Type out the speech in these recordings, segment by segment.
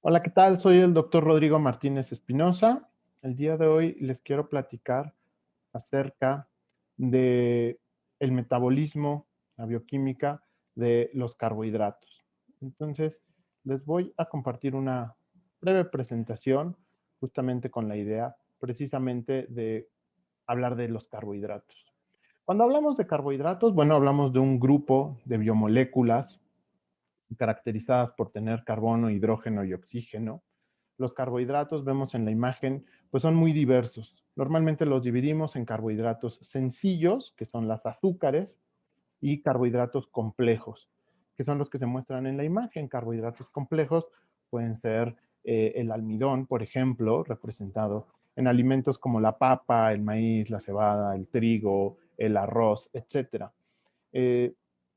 Hola, ¿qué tal? Soy el doctor Rodrigo Martínez Espinosa. El día de hoy les quiero platicar acerca de el metabolismo, la bioquímica de los carbohidratos. Entonces, les voy a compartir una breve presentación justamente con la idea precisamente de hablar de los carbohidratos. Cuando hablamos de carbohidratos, bueno, hablamos de un grupo de biomoléculas caracterizadas por tener carbono, hidrógeno y oxígeno. Los carbohidratos, vemos en la imagen, pues son muy diversos. Normalmente los dividimos en carbohidratos sencillos, que son las azúcares, y carbohidratos complejos, que son los que se muestran en la imagen. Carbohidratos complejos pueden ser el almidón, por ejemplo, representado en alimentos como la papa, el maíz, la cebada, el trigo, el arroz, etcétera. Eh,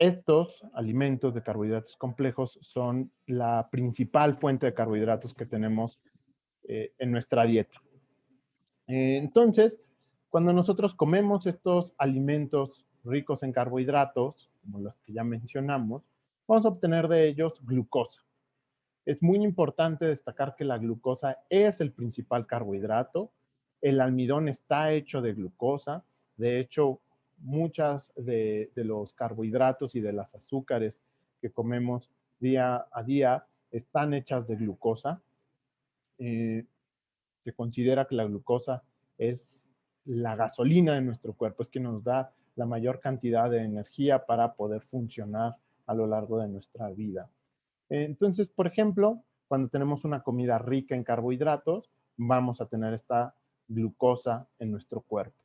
Estos alimentos de carbohidratos complejos son la principal fuente de carbohidratos que tenemos en nuestra dieta. Entonces, cuando nosotros comemos estos alimentos ricos en carbohidratos, como los que ya mencionamos, vamos a obtener de ellos glucosa. Es muy importante destacar que la glucosa es el principal carbohidrato. El almidón está hecho de glucosa. De hecho, muchas de los carbohidratos y de las azúcares que comemos día a día están hechas de glucosa. Eh, Se considera que la glucosa es la gasolina de nuestro cuerpo, es que nos da la mayor cantidad de energía para poder funcionar a lo largo de nuestra vida. Entonces, por ejemplo, cuando tenemos una comida rica en carbohidratos, vamos a tener esta glucosa en nuestro cuerpo.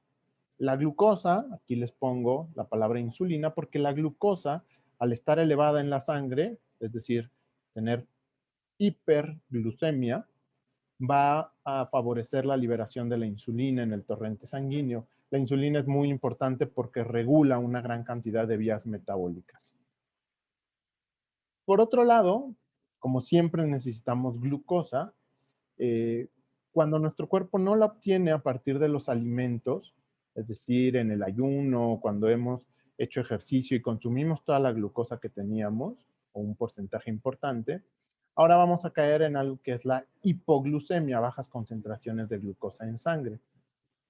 La glucosa, aquí les pongo la palabra insulina, porque la glucosa, al estar elevada en la sangre, es decir, tener hiperglucemia, va a favorecer la liberación de la insulina en el torrente sanguíneo. La insulina es muy importante porque regula una gran cantidad de vías metabólicas. Por otro lado, como siempre necesitamos glucosa, eh, cuando nuestro cuerpo no la obtiene a partir de los alimentos, es decir, en el ayuno, cuando hemos hecho ejercicio y consumimos toda la glucosa que teníamos, o un porcentaje importante, ahora vamos a caer en algo que es la hipoglucemia, bajas concentraciones de glucosa en sangre.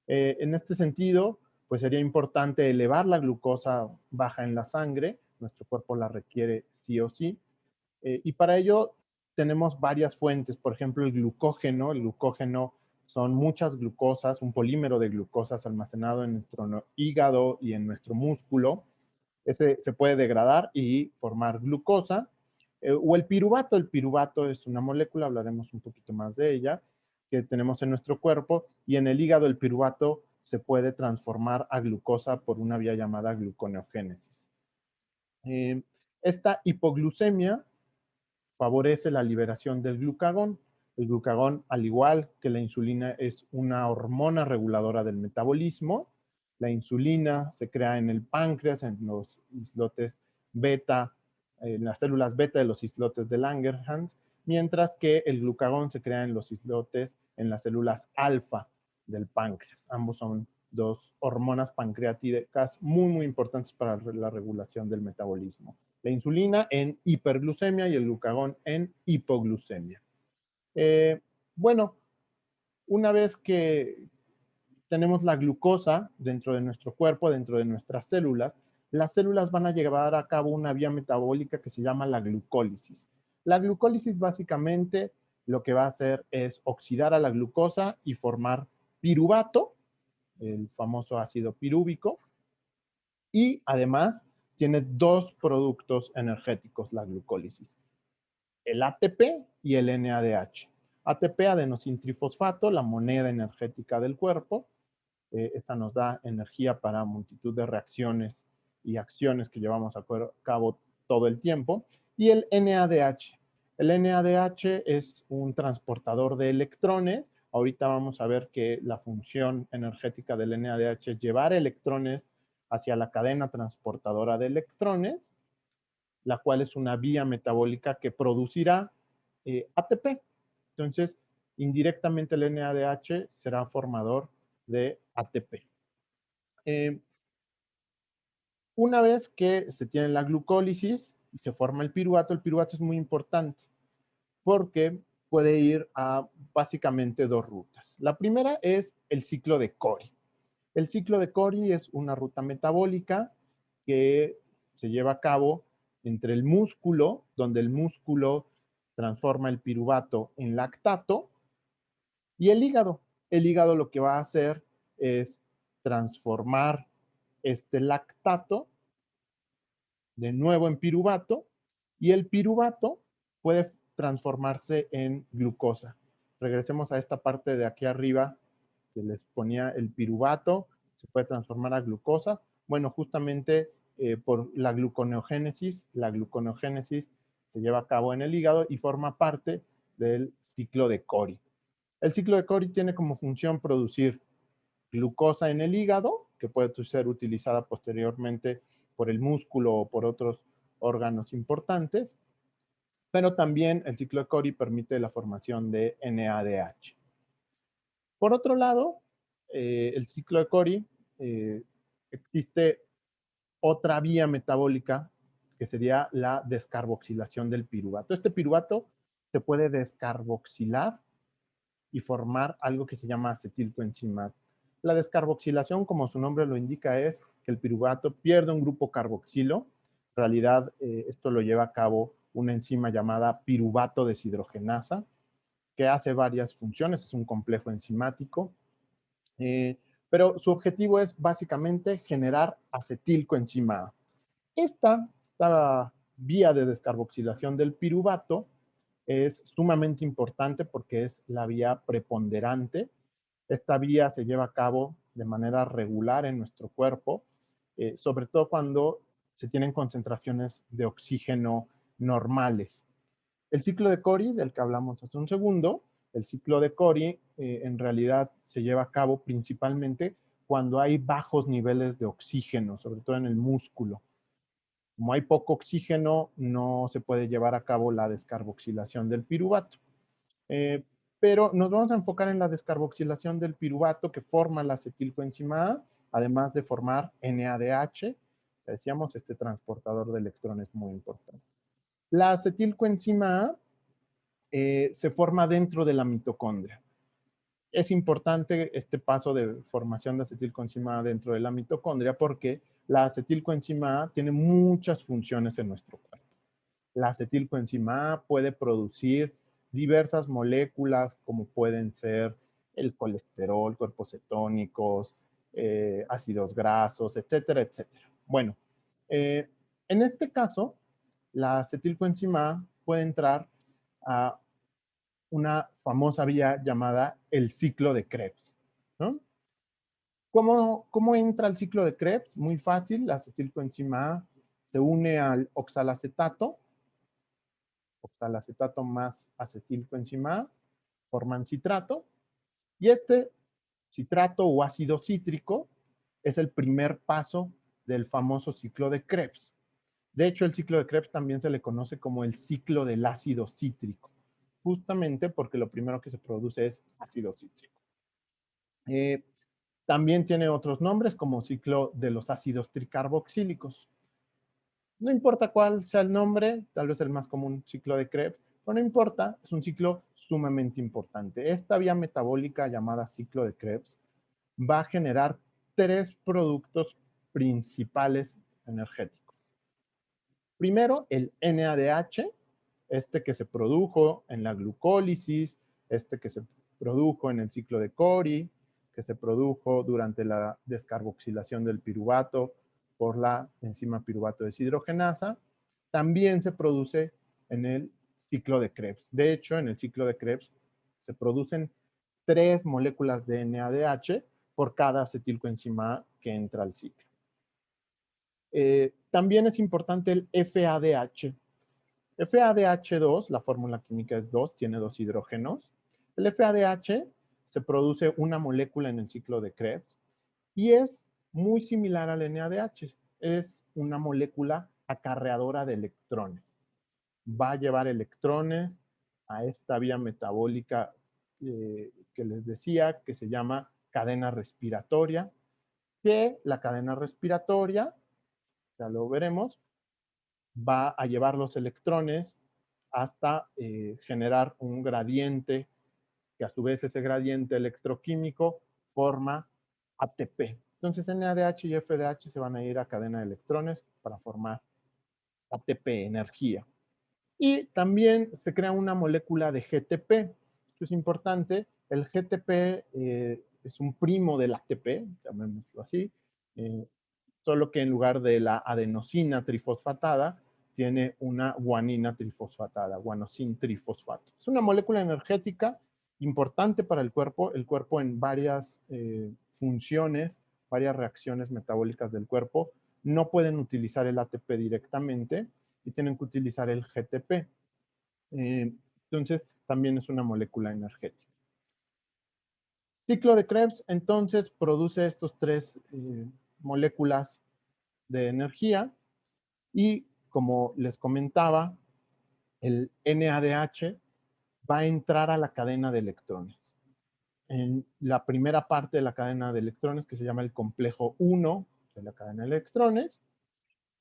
En este sentido, pues sería importante elevar la glucosa baja en la sangre, nuestro cuerpo la requiere sí o sí, y para ello tenemos varias fuentes, por ejemplo, el glucógeno son muchas glucosas, un polímero de glucosas almacenado en nuestro hígado y en nuestro músculo. Ese se puede degradar y formar glucosa. O el piruvato es una molécula, hablaremos un poquito más de ella, que tenemos en nuestro cuerpo, y en el hígado el piruvato se puede transformar a glucosa por una vía llamada gluconeogénesis. Eh, esta hipoglucemia favorece la liberación del glucagón. El glucagón, al igual que la insulina, es una hormona reguladora del metabolismo. La insulina se crea en el páncreas, en los islotes beta, en las células beta de los islotes de Langerhans, mientras que el glucagón se crea en los islotes, en las células alfa del páncreas. Ambos son dos hormonas pancreatídicas muy, muy importantes para la regulación del metabolismo. La insulina en hiperglucemia y el glucagón en hipoglucemia. Eh, bueno, una vez que tenemos la glucosa dentro de nuestro cuerpo, dentro de nuestras células, las células van a llevar a cabo una vía metabólica que se llama la glucólisis. La glucólisis básicamente lo que va a hacer es oxidar a la glucosa y formar piruvato, el famoso ácido pirúvico, y además tiene dos productos energéticos la glucólisis, el ATP y el NADH. ATP, adenosintrifosfato, la moneda energética del cuerpo. Esta nos da energía para multitud de reacciones y acciones que llevamos a cabo todo el tiempo. Y el NADH. El NADH es un transportador de electrones. Ahorita vamos a ver que la función energética del NADH es llevar electrones hacia la cadena transportadora de electrones, la cual es una vía metabólica que producirá ATP. Entonces, indirectamente el NADH será formador de ATP. Eh, una vez que se tiene la glucólisis y se forma el piruvato es muy importante porque puede ir a básicamente dos rutas. La primera es el ciclo de Cori. El ciclo de Cori es una ruta metabólica que se lleva a cabo entre el músculo, donde el músculo transforma el piruvato en lactato, y el hígado. El hígado lo que va a hacer es transformar este lactato de nuevo en piruvato, y el piruvato puede transformarse en glucosa. Regresemos a esta parte de aquí arriba que les ponía el piruvato, se puede transformar a glucosa. Bueno, justamente por la gluconeogénesis se lleva a cabo en el hígado y forma parte del ciclo de Cori. El ciclo de Cori tiene como función producir glucosa en el hígado, que puede ser utilizada posteriormente por el músculo o por otros órganos importantes, pero también el ciclo de Cori permite la formación de NADH. Por otro lado, el ciclo de Cori, existe otra vía metabólica que sería la descarboxilación del piruvato. Este piruvato se puede descarboxilar y formar algo que se llama acetilcoenzima. La descarboxilación, como su nombre lo indica, es que el piruvato pierde un grupo carboxilo. En realidad, esto lo lleva a cabo una enzima llamada piruvato deshidrogenasa, que hace varias funciones, es un complejo enzimático, pero su objetivo es básicamente generar acetilcoenzima A. Esta vía de descarboxilación del piruvato es sumamente importante porque es la vía preponderante. Esta vía se lleva a cabo de manera regular en nuestro cuerpo, sobre todo cuando se tienen concentraciones de oxígeno normales. El ciclo de Cori, del que hablamos hace un segundo, el ciclo de Cori en realidad se lleva a cabo principalmente cuando hay bajos niveles de oxígeno, sobre todo en el músculo. Como hay poco oxígeno, no se puede llevar a cabo la descarboxilación del piruvato. Eh, pero nos vamos a enfocar en la descarboxilación del piruvato que forma la acetilcoenzima A, además de formar NADH. Decíamos, este transportador de electrones muy importante. La acetilcoenzima A se forma dentro de la mitocondria. Es importante este paso de formación de acetilcoenzima A dentro de la mitocondria porque la acetilcoenzima A tiene muchas funciones en nuestro cuerpo. La acetilcoenzima A puede producir diversas moléculas como pueden ser el colesterol, cuerpos cetónicos, ácidos grasos, etcétera, etcétera. Bueno, en este caso, la acetilcoenzima A puede entrar a una famosa vía llamada el ciclo de Krebs, ¿no? ¿Cómo entra el ciclo de Krebs? Muy fácil, la acetilcoenzima A se une al oxalacetato más acetilcoenzima A, forman citrato, y este citrato o ácido cítrico es el primer paso del famoso ciclo de Krebs. De hecho, el ciclo de Krebs también se le conoce como el ciclo del ácido cítrico, justamente porque lo primero que se produce es ácido cítrico. También tiene otros nombres como ciclo de los ácidos tricarboxílicos. No importa cuál sea el nombre, tal vez el más común, ciclo de Krebs, pero no importa, es un ciclo sumamente importante. Esta vía metabólica llamada ciclo de Krebs va a generar tres productos principales energéticos. Primero, el NADH, este que se produjo en la glucólisis, este que se produjo en el ciclo de Cori, que se produjo durante la descarboxilación del piruvato por la enzima piruvato deshidrogenasa, también se produce en el ciclo de Krebs. De hecho, en el ciclo de Krebs se producen 3 moléculas de NADH por cada acetilcoenzima que entra al ciclo. También es importante el FADH. FADH2, la fórmula química es 2, tiene 2 hidrógenos. El FADH se produce una molécula en el ciclo de Krebs y es muy similar al NADH. Es una molécula acarreadora de electrones. Va a llevar electrones a esta vía metabólica que les decía, que se llama cadena respiratoria, que la cadena respiratoria, ya lo veremos, va a llevar los electrones hasta generar un gradiente, que a su vez ese gradiente electroquímico forma ATP. Entonces NADH y FDH se van a ir a cadena de electrones para formar ATP, energía. Y también se crea una molécula de GTP. Esto es importante. El GTP es un primo del ATP, llamémoslo así, solo que en lugar de la adenosina trifosfatada, tiene una guanina trifosfatada, guanosin trifosfato. Es una molécula energética importante para el cuerpo en varias funciones, varias reacciones metabólicas del cuerpo, no pueden utilizar el ATP directamente y tienen que utilizar el GTP. Entonces, también es una molécula energética. Ciclo de Krebs, entonces, produce estos tres moléculas de energía y, como les comentaba, el NADH va a entrar a la cadena de electrones. En la primera parte de la cadena de electrones, que se llama el complejo 1 de la cadena de electrones,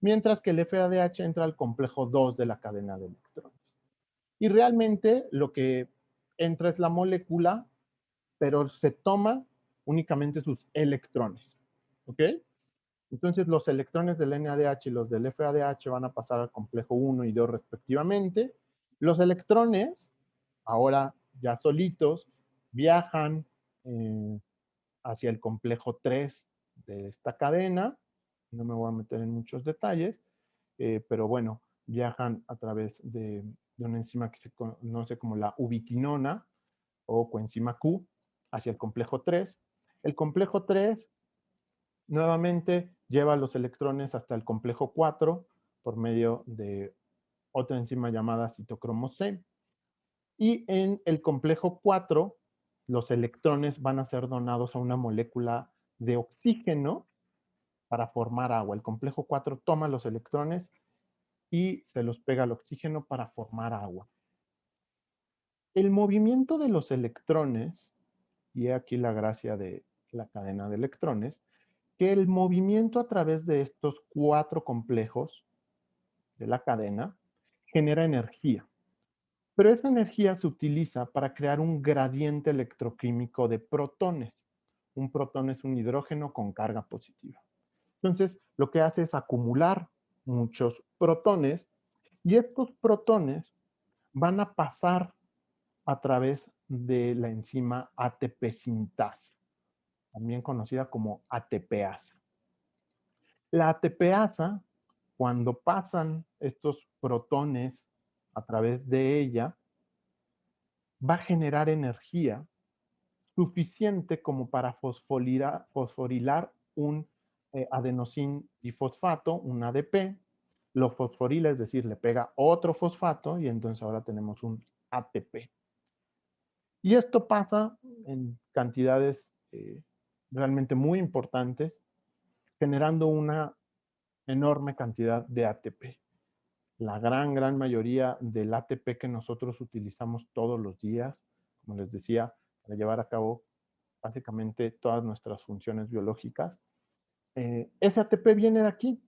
mientras que el FADH entra al complejo 2 de la cadena de electrones. Y realmente lo que entra es la molécula, pero se toma únicamente sus electrones. ¿Ok? Entonces los electrones del NADH y los del FADH van a pasar al complejo 1 y 2 respectivamente. Los electrones, ahora ya solitos, viajan hacia el complejo 3 de esta cadena. No me voy a meter en muchos detalles, pero bueno, viajan a través de una enzima que se conoce como la ubiquinona o coenzima Q hacia el complejo 3. El complejo 3 nuevamente lleva los electrones hasta el complejo 4 por medio de otra enzima llamada citocromo C. Y en el complejo 4, los electrones van a ser donados a una molécula de oxígeno para formar agua. El complejo 4 toma los electrones y se los pega al oxígeno para formar agua. El movimiento de los electrones, y aquí la gracia de la cadena de electrones, que el movimiento a través de estos 4 complejos de la cadena genera energía. Pero esa energía se utiliza para crear un gradiente electroquímico de protones. Un protón es un hidrógeno con carga positiva. Entonces, lo que hace es acumular muchos protones y estos protones van a pasar a través de la enzima ATP sintasa, también conocida como ATPasa. La ATPasa, cuando pasan estos protones a través de ella, va a generar energía suficiente como para fosforilar un adenosín difosfato, un ADP, lo fosforila, es decir, le pega otro fosfato y entonces ahora tenemos un ATP. Y esto pasa en cantidades realmente muy importantes, generando una enorme cantidad de ATP. La gran mayoría del ATP que nosotros utilizamos todos los días, como les decía, para llevar a cabo básicamente todas nuestras funciones biológicas, ese ATP viene de aquí,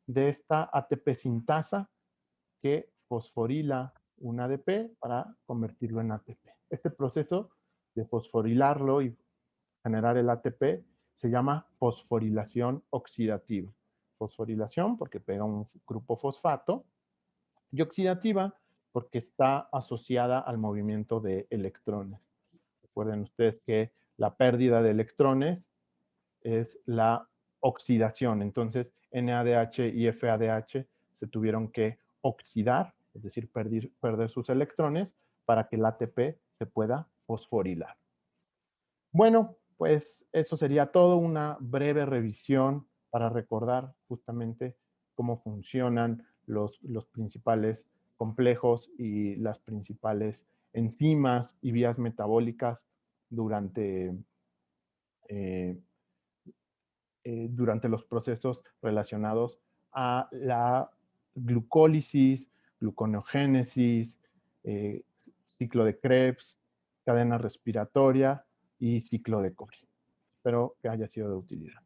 de esta ATP sintasa que fosforila un ADP para convertirlo en ATP. Este proceso de fosforilarlo y generar el ATP se llama fosforilación oxidativa. Fosforilación porque pega un grupo fosfato y oxidativa porque está asociada al movimiento de electrones. Recuerden ustedes que la pérdida de electrones es la oxidación. Entonces, NADH y FADH se tuvieron que oxidar, es decir, perder sus electrones para que el ATP se pueda fosforilar. Bueno, pues eso sería todo, una breve revisión para recordar justamente cómo funcionan los principales complejos y las principales enzimas y vías metabólicas durante, eh, durante los procesos relacionados a la glucólisis, gluconeogénesis, eh, ciclo de Krebs, cadena respiratoria y ciclo de Cori. Espero que haya sido de utilidad.